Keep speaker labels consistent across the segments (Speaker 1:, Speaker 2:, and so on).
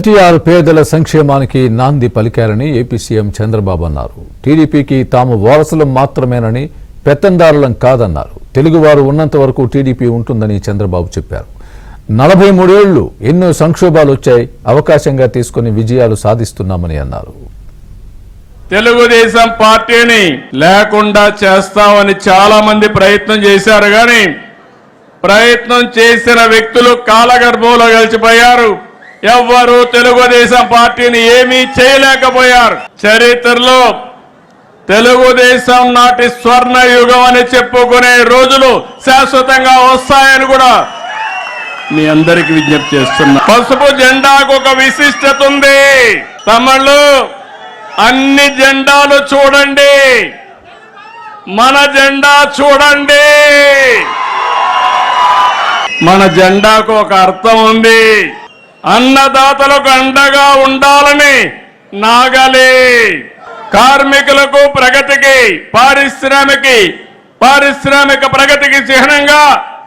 Speaker 1: ఎన్టీఆర్ పేదల సంక్షేమానికి నాంది పలికారని ఏపీ సీఎం చంద్రబాబు అన్నారు. టీడీపీకి తాము వారసులం మాత్రమేనని, పెత్తందారులం కాదన్నారు. తెలుగువారు ఉన్నంత వరకు టీడీపీ ఉంటుందని చంద్రబాబు చెప్పారు. 43 ఏళ్లు ఎన్నో సంక్షోభాలు వచ్చాయి, అవకాశంగా తీసుకుని విజయాలు సాధిస్తున్నామని అన్నారు.
Speaker 2: తెలుగుదేశం పార్టీని లేకుండా చేస్తామని చాలా మంది ప్రయత్నం చేశారు, కానీ ప్రయత్నం చేసిన వ్యక్తులు కాలగర్భంలో కలిసిపోయారు. ఎవ్వరూ తెలుగుదేశం పార్టీని ఏమీ చేయలేకపోయారు. చరిత్రలో తెలుగుదేశం నాటి స్వర్ణ యుగం అని చెప్పుకునే రోజులు శాశ్వతంగా వస్తాయని కూడా మీ అందరికి విజ్ఞప్తి చేస్తున్నా. పసుపు జెండాకు ఒక విశిష్టత ఉంది. తమిళు అన్ని జెండాలు చూడండి, మన జెండా చూడండి. మన జెండాకు ఒక అర్థం ఉంది. అన్నదాతలకు అండగా ఉండాలని నాగలి, కార్మికులకు ప్రగతికి, పారిశ్రామిక ప్రగతికి చిహ్నంగా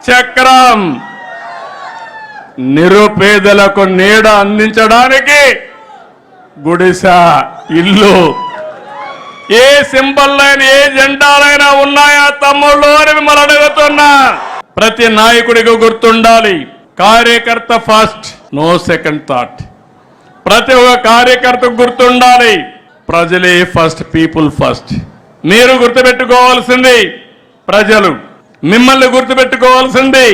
Speaker 2: చక్రం, నిరుపేదలకు నీడ అందించడానికి గుడిస, ఇల్లు. ఏ సింబల్లైనా ఏ జెండాలైనా ఉన్నాయా తమ్ముళ్ళు అని మిమ్మల్ని అడుగుతున్నా. ప్రతి నాయకుడికి గుర్తుండాలి, కార్యకర్త ఫస్ట్, నో సెకండ్ థాట్. ప్రతి ఒక్క కార్యకర్తకు గుర్తుండాలి, ప్రజలే ఫస్ట్, పీపుల్ ఫస్ట్. మీరు గుర్తుపెట్టుకోవాల్సింది ప్రజలు, మిమ్మల్ని గుర్తుపెట్టుకోవాల్సింది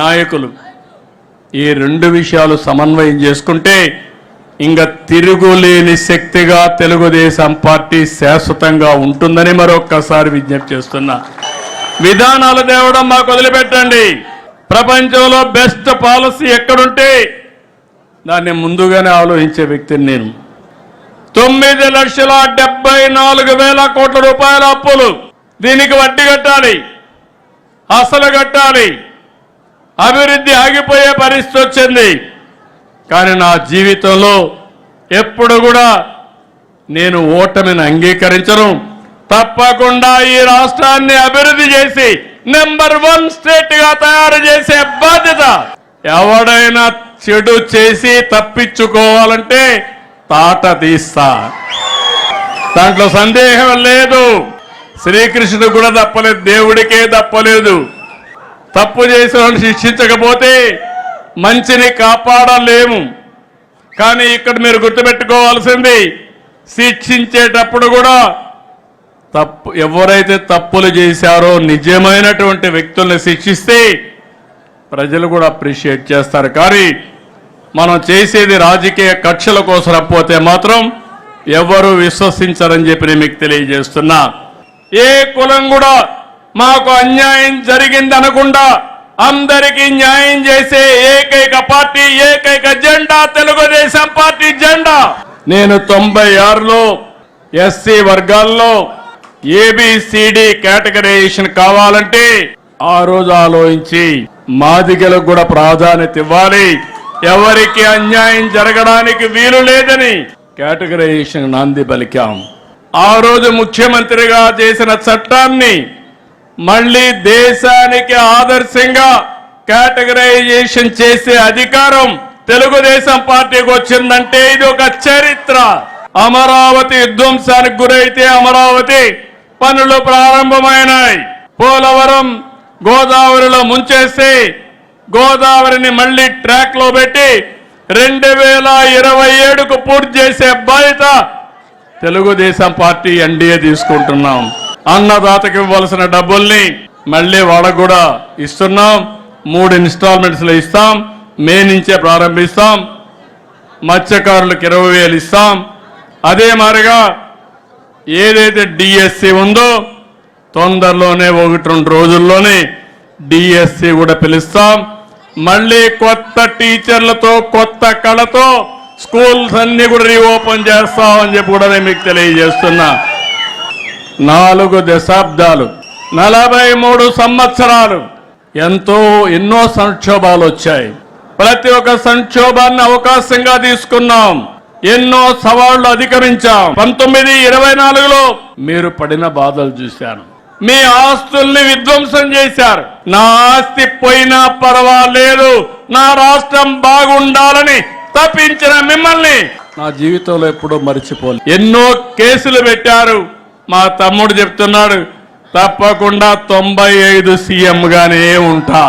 Speaker 2: నాయకులు. ఈ రెండు విషయాలు సమన్వయం చేసుకుంటే ఇంకా తిరుగులేని శక్తిగా తెలుగుదేశం పార్టీ శాశ్వతంగా ఉంటుందని మరొక్కసారి విజ్ఞప్తి చేస్తున్నా. విధానాలు తేవడం మాకు వదిలిపెట్టండి. ప్రపంచంలో బెస్ట్ పాలసీ ఎక్కడుంటే దాన్ని ముందుగానే ఆలోచించే వ్యక్తిని నేను. 9,74,000 కోట్ల రూపాయల అప్పులు, దీనికి వడ్డీ కట్టాలి, అసలు కట్టాలి. అభివృద్ధి ఆగిపోయే పరిస్థితి వచ్చింది. కానీ నా జీవితంలో ఎప్పుడు కూడా నేను ఓటమిని అంగీకరించను. తప్పకుండా ఈ రాష్ట్రాన్ని అభివృద్ధి చేసి నెంబర్ 1 స్టేట్ గా తయారు చేసే బాధ్యత. ఎవడైనా చెడు చేసి తప్పించుకోవాలంటే తాట తీస్తా, దాంట్లో సందేహం లేదు. శ్రీకృష్ణుడు కూడా తప్పలేదు, దేవుడికే తప్పలేదు. తప్పు చేసిన శిక్షించకపోతే మంచిని కాపాడలేము. కానీ ఇక్కడ మీరు గుర్తుపెట్టుకోవాల్సింది, శిక్షించేటప్పుడు కూడా ఎవరైతే తప్పులు చేశారో నిజమైనటువంటి వ్యక్తుల్ని శిక్షిస్తే ప్రజలు కూడా అప్రిషియేట్ చేస్తారు. కానీ మనం చేసేది రాజకీయ కక్షల కోసం పోతే మాత్రం ఎవరు విశ్వసించరని చెప్పి నేను మీకు తెలియజేస్తున్నా. ఏ కులం కూడా మాకు అన్యాయం జరిగింది అనకుండా అందరికీ న్యాయం చేసే ఏకైక పార్టీ, ఏకైక జెండా తెలుగుదేశం పార్టీ జెండా. నేను 96లో ఎస్సీ వర్గాల్లో ABCD కేటగరైజేషన్ కావాలంటే ఆ రోజు ఆలోచించి మాదిగలకు కూడా ప్రాధాన్యత ఇవ్వాలి, ఎవరికి అన్యాయం జరగడానికి వీలు లేదని కేటగరైజేషన్ నాంది పలికాం. ఆ రోజు ముఖ్యమంత్రిగా చేసిన చట్టాన్ని మళ్ళీ దేశానికి ఆదర్శంగా కేటగరైజేషన్ చేసే అధికారం తెలుగుదేశం పార్టీకి వచ్చిందంటే ఇది ఒక చరిత్ర. అమరావతి విధ్వంసానికి గురైతే అమరావతి పనులు ప్రారంభమైనాయి. పోలవరం గోదావరిలో ముంచేసి గోదావరిని మళ్ళీ ట్రాక్ లో పెట్టి 2027కు పూర్తి చేసే బాధ్యత తెలుగుదేశం పార్టీ ఎన్డీఏ తీసుకుంటున్నాం. అన్నదాతకి ఇవ్వాల్సిన డబ్బుల్ని మళ్ళీ వాళ్ళకు కూడా ఇస్తున్నాం. 3 ఇన్స్టాల్మెంట్స్ లో ఇస్తాం. మే నుంచే ప్రారంభిస్తాం. మత్స్యకారులకు 20,000 ఇస్తాం. అదే మాదిరిగా ఏదైతే డిఎస్సి ఉందో తొందరలోనే 1-2 రోజుల్లోనే డిఎస్సి కూడా పిలుస్తాం. మళ్ళీ కొత్త టీచర్లతో, కొత్త కళతో స్కూల్స్ అన్ని కూడా రీఓపెన్ చేస్తామని చెప్పి కూడా నేను మీకు తెలియజేస్తున్నా. 4 దశాబ్దాలు, 43 సంవత్సరాలు ఎన్నో సంక్షోభాలు వచ్చాయి. ప్రతి ఒక్క సంక్షోభాన్ని అవకాశంగా తీసుకున్నాం. ఎన్నో సవాళ్లు అధిగమించాం. 1924లో మీరు పడిన బాధలు చూశాను. మీ ఆస్తుల్ని విధ్వంసం చేశారు. నా ఆస్తి పోయినా పర్వాలేదు, నా రాష్ట్రం బాగుండాలని తప్పించిన మిమ్మల్ని నా జీవితంలో ఎప్పుడూ మర్చిపోలే. ఎన్నో కేసులు పెట్టారు. మా తమ్ముడు చెప్తున్నాడు, తప్పకుండా 95 సీఎం గానే ఉంటా.